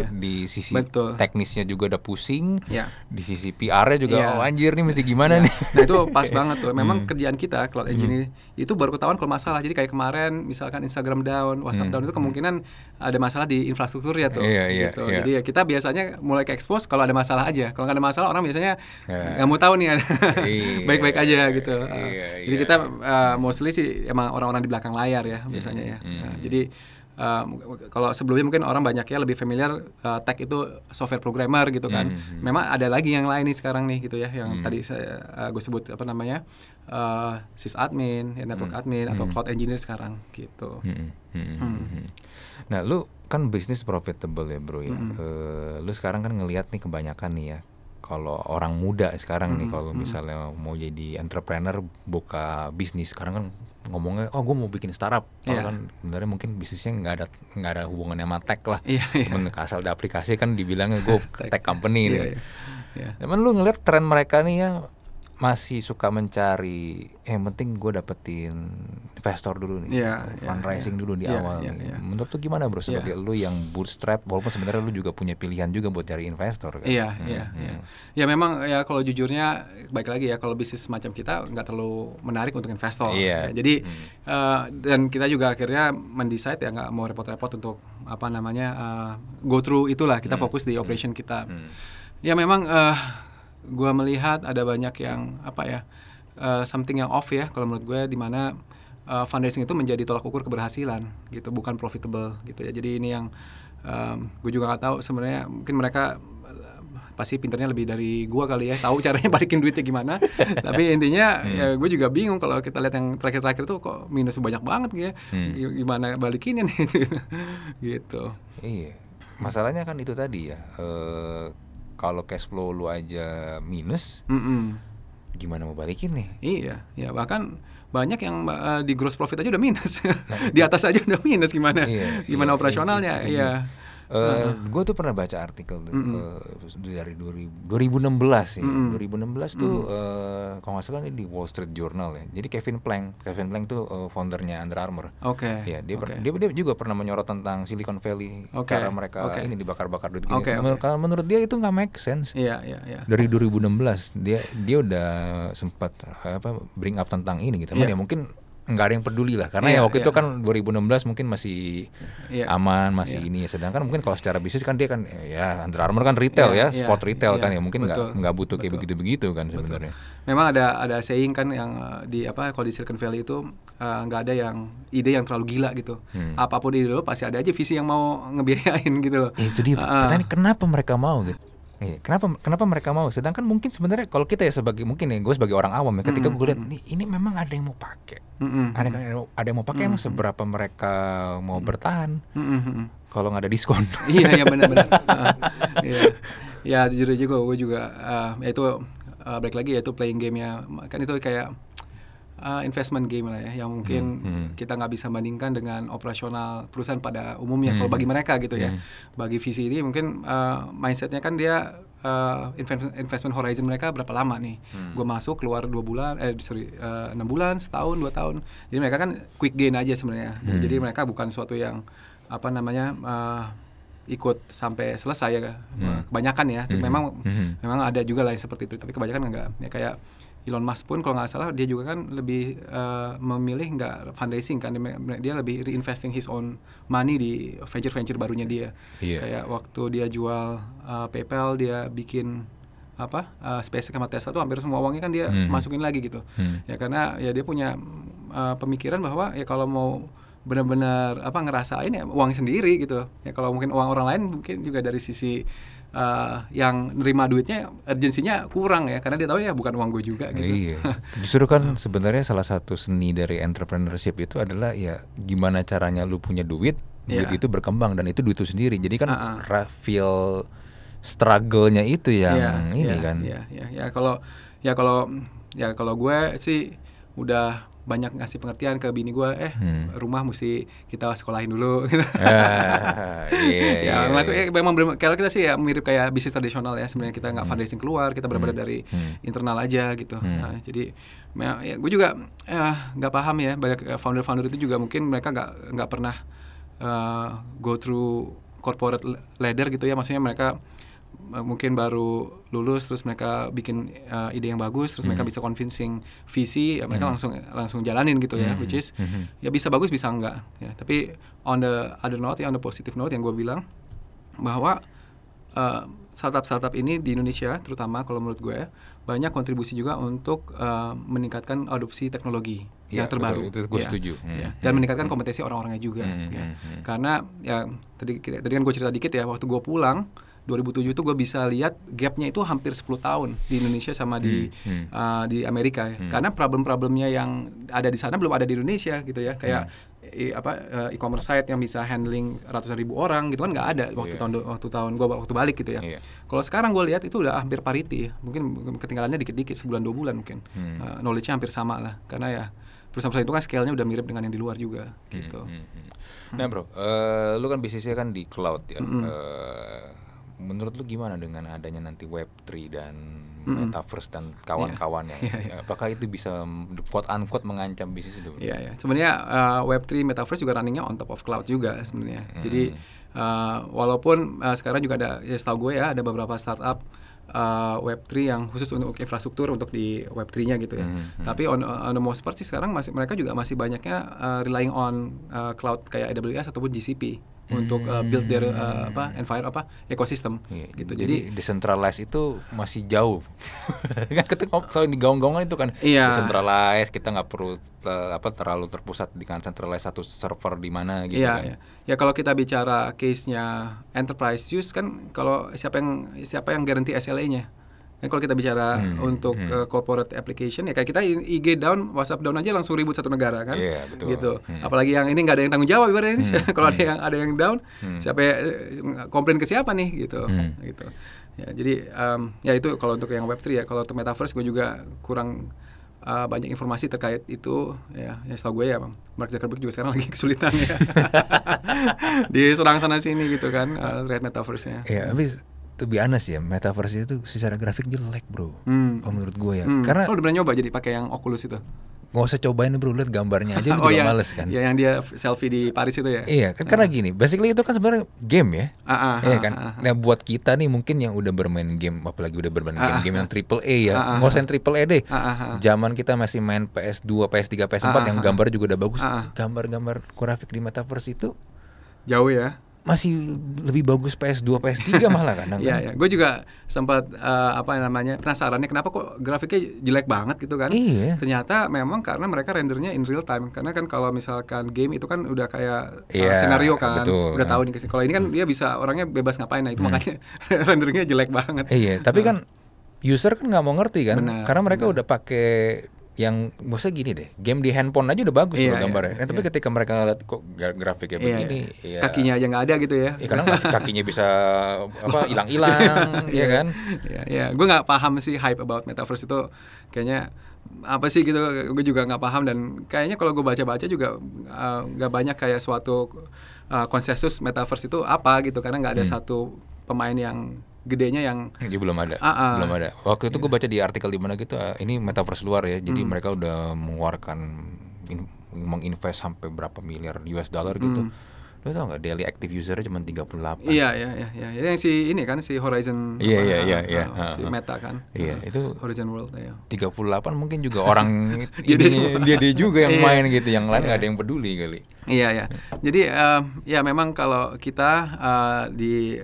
di sisi teknisnya juga udah pusing, di sisi PR-nya juga anjir nih mesti gimana nih. Nah itu pas banget tuh. Memang kerjaan kita cloud engineer itu baru ketahuan kalau masalah. Jadi kayak kemarin misalkan Instagram down, WhatsApp down, itu kemungkinan ada masalah di infrastruktur ya tuh. Gitu. Jadi ya kita biasanya mulai ke expose kalau ada masalah aja. Kalau nggak ada masalah orang biasanya nggak mau tahu nih baik-baik aja gitu. Jadi kita mostly sih emang orang-orang di belakang layar ya biasanya ya. Jadi kalau sebelumnya mungkin orang banyak ya lebih familiar tech itu software programmer gitu kan. Memang ada lagi yang lain nih sekarang nih gitu ya, yang tadi gue sebut sysadmin, network admin atau cloud engineer sekarang gitu. Nah lu kan bisnis profitable ya bro ya. Lu sekarang kan ngelihat nih kebanyakan nih ya, kalau orang muda sekarang nih kalau misalnya mau jadi entrepreneur buka bisnis sekarang kan ngomongnya gue mau bikin startup. Kalau kan sebenarnya mungkin bisnisnya nggak ada hubungannya sama tech lah. Cuman asal ada aplikasi kan dibilangnya gue tech company nih. Cuman lu ngeliat tren mereka nih ya masih suka mencari yang penting gue dapetin investor dulu nih, fundraising dulu di awal nih. Menurut lu gimana bro, sebagai lu yang bootstrap, walaupun sebenarnya lu juga punya pilihan juga buat cari investor kan? Ya memang ya kalau jujurnya baik lagi ya, kalau bisnis semacam kita nggak terlalu menarik untuk investor. Jadi dan kita juga akhirnya mendecide ya nggak mau repot-repot untuk go through itulah, kita fokus di operation kita. Ya memang gue melihat ada banyak yang something yang off ya kalau menurut gue, di mana fundraising itu menjadi tolak ukur keberhasilan gitu, bukan profitable gitu ya. Jadi ini yang gue juga nggak tahu sebenarnya, mungkin mereka pasti pinternya lebih dari gua kali ya, tahu caranya balikin duitnya gimana. Tapi intinya ya gue juga bingung kalau kita lihat yang terakhir-terakhir tuh kok minus banyak banget ya. Gimana balikinnya nih gitu. Iya. Masalahnya kan itu tadi ya. Kalau cash flow lu aja minus, gimana mau balikin nih? Iya, ya bahkan banyak yang di gross profit aja udah minus. Di atas aja udah minus gimana? Gimana operasionalnya? Iya. Gue tuh pernah baca artikel dari 2016 ya. 2016 tuh kalau nggak salah ini di Wall Street Journal ya. Jadi Kevin Plank tuh foundernya Under Armour. Ya, dia juga pernah menyorot tentang Silicon Valley, cara mereka ini dibakar-bakar duit gini. Menurut dia itu nggak make sense. Iya. Dari 2016 dia udah sempat bring up tentang ini gitu. Ya mungkin nggak ada yang peduli lah karena waktu itu kan 2016 mungkin masih aman, masih ini ya. Sedangkan mungkin kalau secara bisnis kan dia kan ya Under Armour kan retail sport retail kan ya, mungkin nggak butuh kayak begitu kan sebenarnya. Memang ada saying kan yang kalau di Silicon Valley itu nggak ada yang ide yang terlalu gila gitu. Apapun ide lo pasti ada aja visi yang mau ngebiayain gitu loh. Itu dia. Katanya kenapa mereka mau gitu. Kenapa mereka mau? Sedangkan mungkin sebenarnya kalau kita ya gue sebagai orang awam ya, ketika gue lihat ini memang ada yang mau pakai, ada yang mau pakai, emang seberapa mereka mau bertahan kalau nggak ada diskon? Iya benar. Ya jujur aja gue juga itu balik lagi ya, itu playing game-nya kan itu kayak investment game lah ya, yang mungkin kita nggak bisa bandingkan dengan operasional perusahaan pada umumnya. Kalau bagi mereka gitu ya, bagi visi ini mungkin mindsetnya kan dia investment horizon mereka berapa lama nih? Gue masuk keluar 6 bulan, setahun, 2 tahun. Jadi mereka kan quick gain aja sebenarnya. Jadi mereka bukan suatu yang ikut sampai selesai ya. Kebanyakan ya, memang ada juga lah yang seperti itu. Tapi kebanyakan enggak. Ya kayak Elon Musk pun kalau nggak salah dia juga kan lebih memilih nggak fundraising kan, dia lebih reinvesting his own money di venture barunya dia. Kayak waktu dia jual PayPal, dia bikin SpaceX sama Tesla tuh hampir semua uangnya kan dia masukin lagi gitu. Ya karena ya dia punya pemikiran bahwa ya kalau mau benar-benar ngerasain ya uang sendiri gitu. Ya kalau mungkin uang orang lain mungkin juga dari sisi yang nerima duitnya urgensinya kurang ya, karena dia tahu ya bukan uang gue juga gitu. Iya. Justru kan sebenarnya salah satu seni dari entrepreneurship itu adalah ya gimana caranya lu punya duit itu berkembang dan itu duit itu sendiri. Jadi kan feel struggle-nya itu yang kan. Kalau gue sih udah banyak ngasih pengertian ke bini gue, rumah mesti kita sekolahin dulu gitu. Memang kalau kita sih ya mirip kayak bisnis tradisional ya, sebenarnya kita nggak fundraising keluar, kita benar-benar dari internal aja gitu. Nah, jadi ya, gue juga nggak paham ya, banyak founder itu juga mungkin mereka nggak pernah go through corporate ladder gitu ya, maksudnya mereka mungkin baru lulus terus mereka bikin ide yang bagus, terus mereka bisa convincing visi, ya mereka langsung jalanin gitu ya, which is ya bisa bagus bisa enggak ya. Tapi on the other note ya, on the positive note yang gue bilang bahwa startup ini di Indonesia terutama kalau menurut gue banyak kontribusi juga untuk meningkatkan adopsi teknologi yang terbaru. Betul, itu gue setuju. Dan meningkatkan kompetensi orang-orangnya juga. Karena ya tadi kan gue cerita dikit ya, waktu gue pulang 2007 itu gue bisa lihat gapnya itu hampir 10 tahun di Indonesia sama di Amerika ya. Karena problem-problemnya yang ada di sana belum ada di Indonesia gitu ya, kayak e-commerce site yang bisa handling ratusan ribu orang gitu kan nggak ada waktu gue balik gitu ya. Kalau sekarang gue lihat itu udah hampir parity ya. Mungkin ketinggalannya dikit-dikit, sebulan 2 bulan mungkin. Knowledge-nya hampir sama lah, karena ya perusahaan-perusahaan itu kan scale-nya udah mirip dengan yang di luar juga gitu. Nah bro, lu kan bisnisnya kan di cloud ya. Menurut lu gimana dengan adanya nanti Web3 dan Metaverse dan kawan-kawannya? Apakah itu bisa quote-unquote mengancam bisnis itu? Iya. Sebenarnya Web3 Metaverse juga runningnya on top of cloud juga sebenarnya. Jadi walaupun sekarang juga ada, ya setahu gue ya, ada beberapa startup Web3 yang khusus untuk infrastruktur untuk di Web3-nya gitu ya. Tapi on the most part sih sekarang mereka juga masih banyaknya relying on cloud kayak AWS ataupun GCP. untuk build their ekosistem gitu. Jadi decentralized itu masih jauh. Kan ketika selalu digaung-gaungan itu kan Iya. decentralized, kita nggak perlu terlalu terpusat dengan centralized satu server di mana gitu iya, kan. iya. Ya kalau kita bicara case-nya enterprise use kan, kalau siapa yang garansi SLA-nya? Kan kalau kita bicara untuk corporate application, ya kayak kita IG down, WhatsApp down aja langsung ribut satu negara kan, Iya, betul. gitu. Apalagi yang ini nggak ada yang tanggung jawab ibaratnya ini. Kalau ada yang down, siapa komplain ke siapa nih gitu, gitu. Ya jadi ya itu kalau untuk yang Web3 ya. Kalau untuk Metaverse gue juga kurang banyak informasi terkait itu ya. Ya setahu gue ya Mark Zuckerberg juga sekarang lagi kesulitan ya. Diserang sana sini gitu kan terkait Metaverse-nya. Iya, habis to be honest ya, Metaverse itu secara grafik jelek bro. Kalau menurut gue ya, karena udah pernah nyoba jadi pakai yang Oculus itu. Nggak usah cobain bro, lihat gambarnya aja lu juga males kan. Iya, yang dia selfie di Paris itu ya. Iya kan, karena gini, basically itu kan sebenarnya game ya. Iya kan. Nah buat kita nih mungkin yang udah bermain game, apalagi udah bermain game yang AAA ya, nggak usah yang AAA deh. Zaman kita masih main PS2, PS3, PS4 yang gambar juga udah bagus. Gambar-gambar grafik di Metaverse itu jauh ya. Masih lebih bagus PS2, PS3 malah kadang. Iya, gue juga sempat penasarannya kenapa kok grafiknya jelek banget gitu kan. Iya. Ternyata memang karena mereka rendernya in real time. Karena kan kalau misalkan game itu kan udah kayak skenario kan, betul. udah tahu nih. Kalau ini kan dia bisa orangnya bebas ngapain, nah itu makanya rendernya jelek banget. Iya, tapi kan user kan nggak mau ngerti kan. Benar, karena mereka udah pakai yang maksudnya gini deh, game di handphone aja udah bagus bro gambarnya. Tapi ketika mereka lihat kok grafiknya begini, ya, kakinya aja nggak ada gitu ya. Karena kakinya bisa hilang-hilang, ya kan? Ya, gue nggak paham sih hype about Metaverse itu kayaknya apa sih gitu. Gue juga nggak paham dan kayaknya kalau gue baca-baca juga nggak banyak kayak suatu konsensus Metaverse itu apa gitu, karena nggak ada satu pemain yang gedenya yang belum ada. Waktu itu gue baca di artikel di mana gitu, ini Metaverse luar ya. Jadi mereka udah mengeluarkan menginvest sampai berapa miliar US dollar gitu. Lo tau nggak daily active usernya cuma 38. Iya. Yang si ini kan si Horizon. Iya. Si Meta kan. Iya, itu Horizon World ya. 38 mungkin juga orang dia juga yang main gitu, yang lain nggak ada yang peduli kali. Iya. Jadi ya memang kalau kita di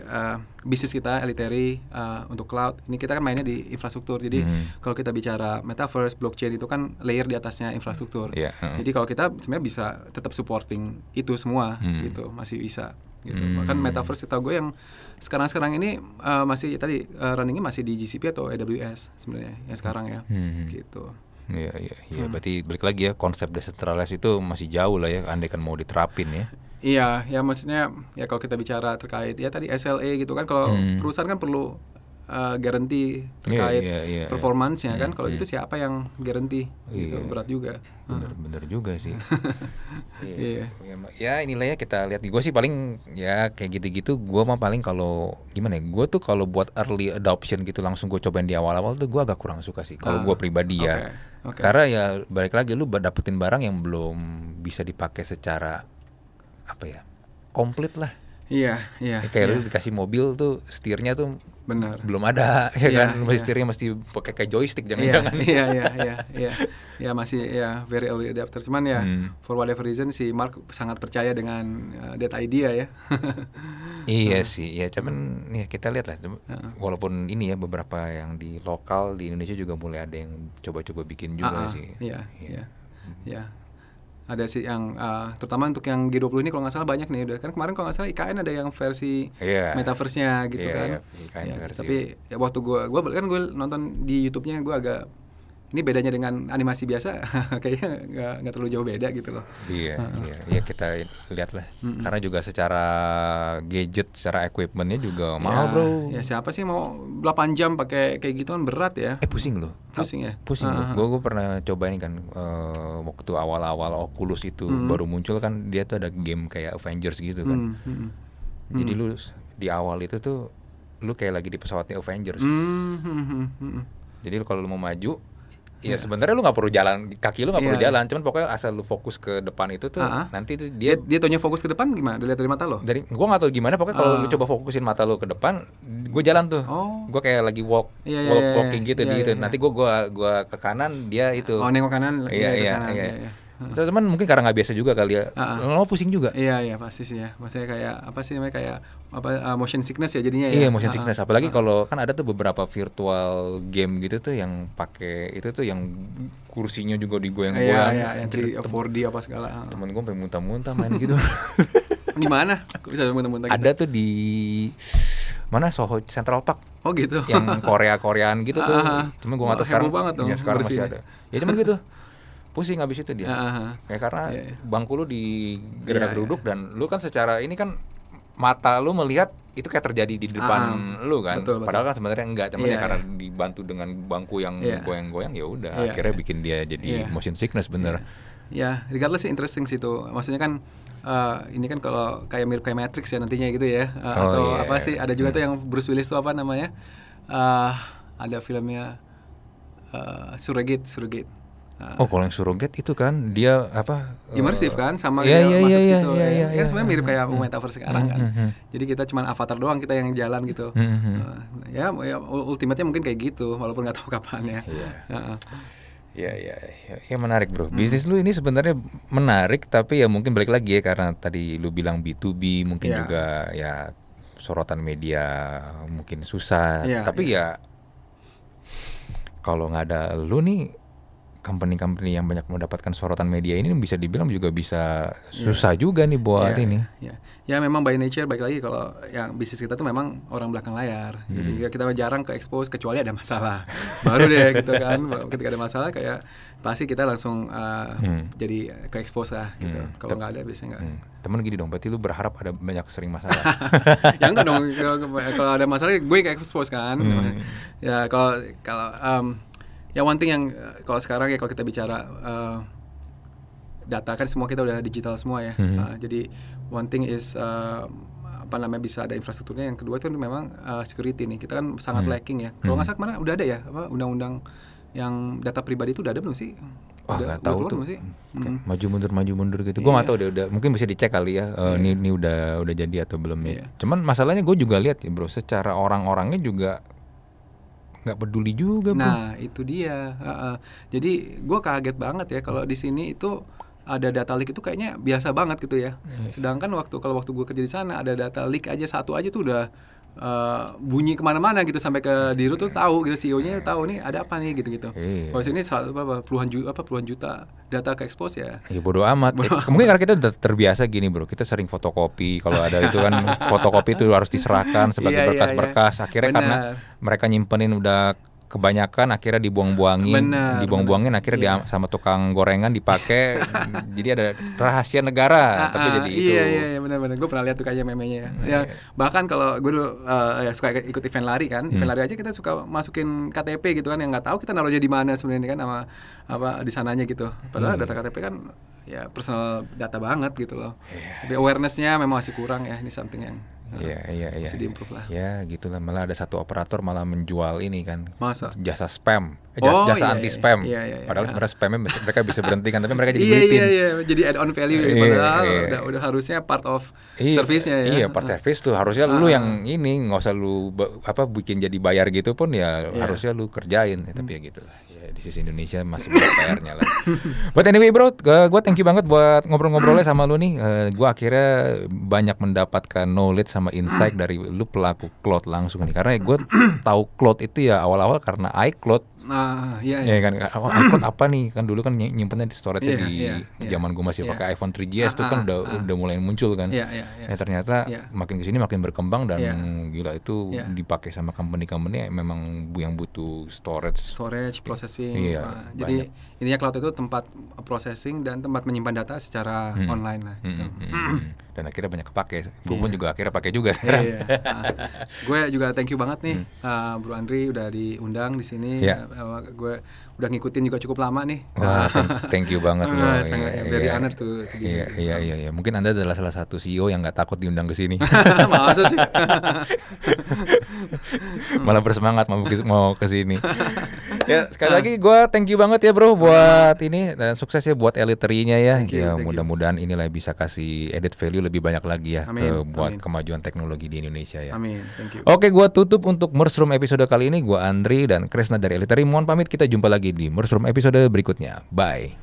bisnis kita elitary untuk cloud ini kita kan mainnya di infrastruktur. Jadi kalau kita bicara metaverse, blockchain itu kan layer di atasnya infrastruktur. Jadi kalau kita sebenarnya bisa tetap supporting itu semua gitu, masih bisa gitu. Bahkan metaverse kita gue yang sekarang ini masih tadi runningnya masih di GCP atau AWS sebenarnya yang sekarang ya gitu. Iya. Berarti balik lagi ya, konsep decentralized itu masih jauh lah ya, andai kan mau diterapin ya. Iya, ya maksudnya ya kalau kita bicara terkait ya tadi SLA gitu kan, kalau perusahaan kan perlu garansi terkait performance-nya kan. Kalau gitu siapa yang garansi? Gitu, berat juga. Bener juga sih. Ya inilah ya, kita lihat. Gue sih paling ya kayak gitu-gitu. Gue mah paling kalau gimana ya, gue tuh kalau buat early adoption gitu langsung gue cobain di awal-awal tuh gue agak kurang suka sih. Kalau gue pribadi ya. Karena ya balik lagi, lu dapetin barang yang belum bisa dipakai secara apa ya, komplit lah. Iya. Kayak lu dikasih mobil tuh setirnya tuh benar, belum ada ya kan. Setirnya mesti pakai kayak joystick, jangan-jangan. Iya. Ya masih ya very early adapter. Cuman ya for whatever reason si Mark sangat percaya dengan that idea ya. Iya sih, ya cuman ya kita lihat lah. Walaupun ini ya beberapa yang di lokal di Indonesia juga mulai ada yang coba-coba bikin juga sih. Iya. Ada sih yang terutama untuk yang G20 ini kalau nggak salah banyak nih udah kan. Kemarin kalau nggak salah IKN ada yang versi metaverse-nya gitu kan. Tapi ya waktu gue nonton di YouTube-nya, gue agak ini bedanya dengan animasi biasa kayaknya nggak terlalu jauh beda gitu loh. Iya, kita lihat lah. Karena juga secara gadget, secara equipment-nya juga mahal bro. Ya siapa sih mau 8 jam pakai kayak gitu kan, berat ya. Pusing loh. Pusing ya. Gue pernah coba ini kan waktu awal-awal Oculus itu baru muncul kan, dia tuh ada game kayak Avengers gitu kan. Jadi lu di awal itu tuh lu kayak lagi di pesawatnya Avengers. Jadi kalau lu mau maju, ya sebenarnya lu nggak perlu jalan, kaki lu nggak perlu jalan, cuman pokoknya asal lu fokus ke depan itu tuh nanti tuh dia taunya fokus ke depan gimana? Dilihat dari mata lo? Gua nggak tahu gimana, pokoknya kalau lu coba fokusin mata lu ke depan, gue jalan tuh, gue kayak lagi walking gitu. Nanti gue ke kanan, dia itu. Nengok kanan. Iya. Teman mungkin karena nggak biasa juga kali ya. Lo pusing juga. Iya pasti sih ya. Maksudnya kayak apa sih namanya kayak motion sickness ya jadinya ya. Iya, motion sickness. Apalagi kalau kan ada tuh beberapa virtual game gitu tuh yang pakai itu tuh yang kursinya juga digoyang-goyang. Iya, yang 4D apa segala. Temen gue pengen muntah-muntah main gitu. Di mana? Kok bisa muntah-muntah gitu? Ada tuh di mana Soho Central Park. Oh gitu. Yang Koreaan gitu tuh. Cuman gue nggak tahu sekarang. Ya, sekarang masih ada. Ya cuman gitu. Pusing habis itu dia. Kayak karena bangku lu digerak duduk dan lu kan secara ini kan mata lu melihat itu kayak terjadi di depan lu kan. Betul. Padahal kan sebenarnya enggak, cuman ya karena dibantu dengan bangku yang goyang-goyang ya udah akhirnya bikin dia jadi motion sickness bener. Ya, regardless sih interesting sih itu. Maksudnya kan ini kan kalau kayak mirip kayak Matrix ya nantinya gitu ya. Atau apa sih ada juga tuh yang Bruce Willis tuh apa namanya? Ada filmnya Surrogate. Kalau yang Surrogate itu kan dia apa? Imersif kan sama iya, masuk iya, situ. Iya, kan sebenarnya mirip kayak metaverse sekarang kan. Jadi kita cuma avatar doang kita yang jalan gitu. Ya ultimate-nya mungkin kayak gitu walaupun nggak tahu kapan ya. Ya menarik bro. Bisnis lu ini sebenarnya menarik tapi ya mungkin balik lagi ya karena tadi lu bilang B2B mungkin juga ya sorotan media mungkin susah. Tapi ya kalau nggak ada lu nih company-company yang banyak mendapatkan sorotan media ini bisa dibilang juga bisa susah juga nih buat ini. Ya memang by nature baik lagi kalau yang bisnis kita tuh memang orang belakang layar. Jadi kita jarang ke expose kecuali ada masalah. Baru deh gitu kan. Ketika ada masalah kayak pasti kita langsung jadi ke expose lah gitu. Kalau nggak ada biasanya nggak. Temen gini dong, berarti lu berharap ada banyak sering masalah. Ya enggak dong. Kalau ada masalah gue ke expose kan. Ya kalau ya one thing yang kalau sekarang ya kalau kita bicara data kan semua kita udah digital semua ya. Jadi one thing is apa namanya bisa ada infrastrukturnya. Yang kedua itu memang security nih. Kita kan sangat lacking ya. Kalau nggak salah kemana udah ada ya apa undang-undang yang data pribadi itu udah ada belum sih? Nggak tahu tuh. Maju mundur gitu. Gue nggak tahu deh. Udah mungkin bisa dicek kali ya. Ini udah jadi atau belum ya. Cuman masalahnya gue juga lihat ya bro. Secara orang-orangnya juga nggak peduli juga bro. Nah itu dia. Jadi gue kaget banget ya kalau di sini itu ada data leak itu kayaknya biasa banget gitu ya. Sedangkan kalau waktu gue kerja di sana ada data leak aja satu aja tuh udah bunyi kemana-mana gitu sampai ke Dirut tuh tahu gitu, CEO-nya tahu nih ada apa nih gitu. Kalau sini puluhan juta data ke expose ya. Ya bodo amat. Mungkin karena kita udah terbiasa gini bro, kita sering fotokopi. Kalau ada itu kan fotokopi itu harus diserahkan sebagai berkas-berkas. Akhirnya karena mereka nyimpenin udah kebanyakan akhirnya dibuang-buangin akhirnya sama tukang gorengan dipakai. Jadi ada rahasia negara tapi jadi itu. Iya benar-benar gue pernah lihat tuh kayak memenya ya. Bahkan kalau gue dulu suka ikut event lari kan, event lari aja kita suka masukin KTP gitu kan, yang nggak tahu kita naruhnya di mana sebenarnya kan sama apa di sananya gitu. Padahal data KTP kan ya personal data banget gitu loh. Tapi awareness-nya memang masih kurang ya, ini something yang bisa diimprove lah. Ya gitulah, malah ada satu operator malah menjual ini kan. Masa? Jasa spam. Jasa anti spam. Padahal sebenarnya spamnya mereka bisa berhentikan tapi mereka jadi belitin. Iya. Jadi add on value padahal udah harusnya part of service-nya ya. Iya, part service tuh harusnya lu yang ini nggak usah lu bikin jadi bayar gitu pun ya harusnya lu kerjain tapi ya gitulah. Di sisi Indonesia masih banyak PR-nya lah. But anyway bro, gue thank you banget buat ngobrol-ngobrolnya sama lu nih. Gue akhirnya banyak mendapatkan knowledge sama insight dari lu pelaku cloud langsung nih. Karena gue tahu cloud itu ya awal-awal karena iCloud. Iya kan iCloud apa nih kan dulu kan nyimpennya di storage di zaman gue masih pakai iPhone 3GS tuh kan udah mulai muncul kan. Ternyata makin kesini makin berkembang dan gila itu dipakai sama company-company memang yang butuh storage processing. Jadi intinya cloud itu tempat processing dan tempat menyimpan data secara online lah. Dan akhirnya banyak kepake. Gue pun juga akhirnya pakai juga sekarang. Gue juga thank you banget nih Bro Andri udah diundang di sini. Gue udah ngikutin juga cukup lama nih. Wah, thank you banget loh. Very honored tuh. Iya. Mungkin Anda adalah salah satu CEO yang nggak takut diundang ke sini. Masa sih? Malah bersemangat mau ke sini. Ya, sekali lagi gue thank you banget ya bro buat ini dan sukses ya buat Elitery-nya ya. Mudah-mudahan inilah bisa kasih added value lebih banyak lagi ya buat kemajuan teknologi di Indonesia ya. Amin. Thank you. Oke, gue tutup untuk Mushroom episode kali ini. Gue Andri dan Kresna dari Elitery. Mohon pamit, kita jumpa lagi di Mushroom episode berikutnya. Bye.